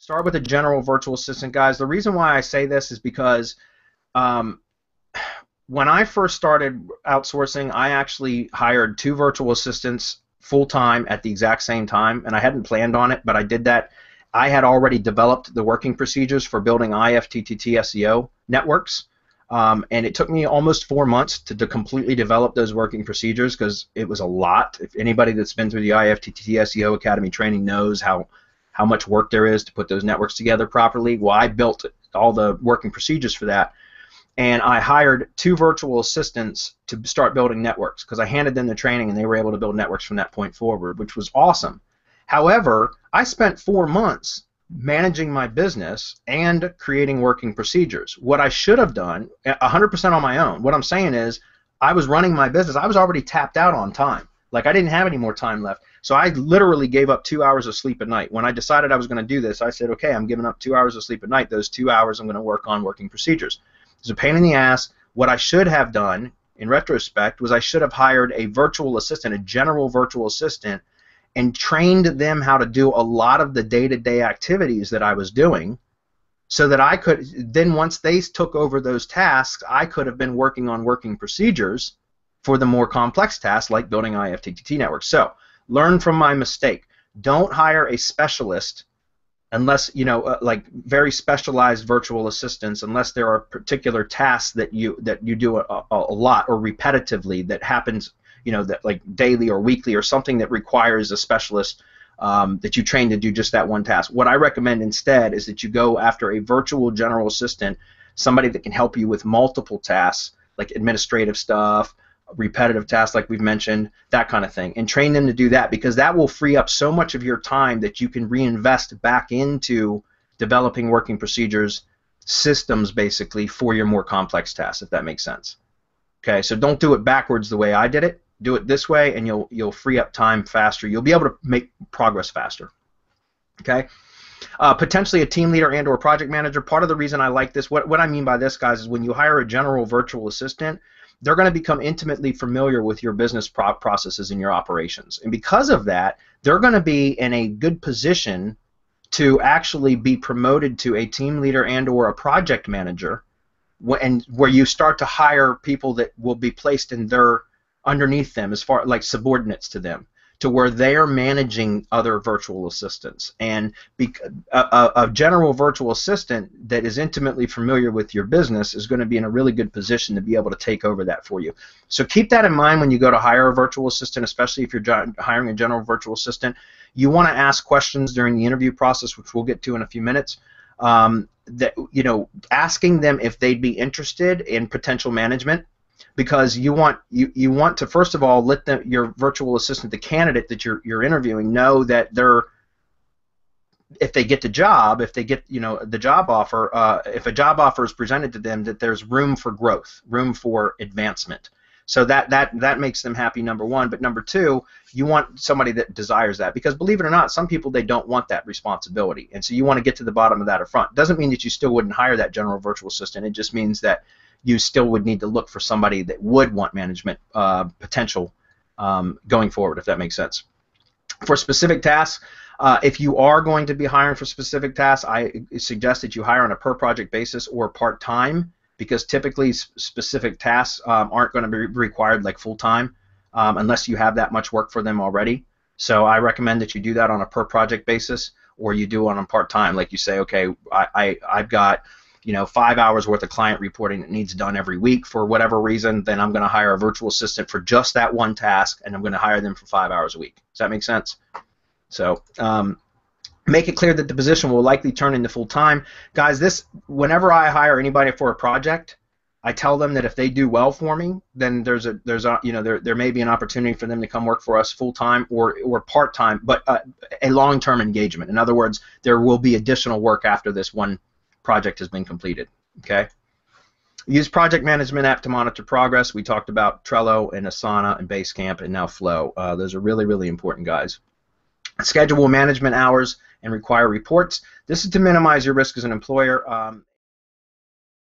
Start with a general virtual assistant, guys. The reason why I say this is because um, when I first started outsourcing, I actually hired 2 virtual assistants full-time at the exact same time, and I hadn't planned on it, but I did that. I had already developed the working procedures for building IFTTT SEO networks, and it took me almost 4 months to completely develop those working procedures because it was a lot. If anybody that's been through the IFTTT SEO Academy training knows how much work there is to put those networks together properly. Well, I built all the working procedures for that, and I hired 2 virtual assistants to start building networks because I handed them the training and they were able to build networks from that point forward, which was awesome. However, I spent 4 months managing my business and creating working procedures. What I should have done, 100% on my own, what I'm saying is I was running my business. I was already tapped out on time. Like, I didn't have any more time left. So I literally gave up 2 hours of sleep at night. When I decided I was going to do this, I said, okay, I'm giving up 2 hours of sleep at night. Those 2 hours I'm going to work on working procedures. It's a pain in the ass. What I should have done, in retrospect, was I should have hired a virtual assistant, a general virtual assistant, and trained them how to do a lot of the day-to-day activities that I was doing so that I could, then once they took over those tasks, I could have been working on working procedures for the more complex tasks like building IFTTT networks. So, learn from my mistake. Don't hire a specialist unless, like very specialized virtual assistants, unless there are particular tasks that you do a lot or repetitively that happens, that like daily or weekly or something that requires a specialist that you train to do just that one task. What I recommend instead is that you go after a virtual general assistant, somebody that can help you with multiple tasks like administrative stuff, repetitive tasks like we've mentioned, that kind of thing, and train them to do that, because that will free up so much of your time that you can reinvest back into developing working procedures, systems basically, for your more complex tasks, if that makes sense. Okay, so don't do it backwards the way I did it. Do it this way and you'll free up time faster. You'll be able to make progress faster. Okay? Potentially a team leader and or project manager. Part of the reason I like this, what I mean by this, guys, is when you hire a general virtual assistant, they're going to become intimately familiar with your business processes and your operations. And because of that, they're going to be in a good position to actually be promoted to a team leader and or a project manager, and where you start to hire people that will be placed in their underneath them, as far like subordinates to them, to where they are managing other virtual assistants. And a general virtual assistant that is intimately familiar with your business is going to be in a really good position to be able to take over that for you. So keep that in mind when you go to hire a virtual assistant, especially if you're hiring a general virtual assistant. You want to ask questions during the interview process, which we'll get to in a few minutes. Asking them if they'd be interested in potential management, because you want to first of all let your virtual assistant, the candidate that you're interviewing, know that if they get the job, if they get the job offer, if a job offer is presented to them, that there's room for growth, room for advancement. So that makes them happy, number one. But number two, you want somebody that desires that, because believe it or not, some people, they don't want that responsibility, and so you want to get to the bottom of that up front. Doesn't mean that you still wouldn't hire that general virtual assistant. It just means that you still would need to look for somebody that would want management potential going forward, if that makes sense. For specific tasks, if you are going to be hiring for specific tasks, I suggest that you hire on a per project basis or part-time, because typically specific tasks aren't going to be required like full-time unless you have that much work for them already. So I recommend that you do that on a per project basis, or you do it on part-time. Like you say, okay, I've got 5 hours worth of client reporting that needs done every week for whatever reason, then I'm going to hire a virtual assistant for just that one task, and I'm going to hire them for 5 hours a week. Does that make sense? So make it clear that the position will likely turn into full-time. Guys, whenever I hire anybody for a project, I tell them that if they do well for me, then there may be an opportunity for them to come work for us full-time or part-time, but a long-term engagement. In other words, there will be additional work after this one project has been completed. Okay. Use project management app to monitor progress. We talked about Trello and Asana and Basecamp and now Flow. Those are really, really important, guys. Schedule management hours and require reports. This is to minimize your risk as an employer.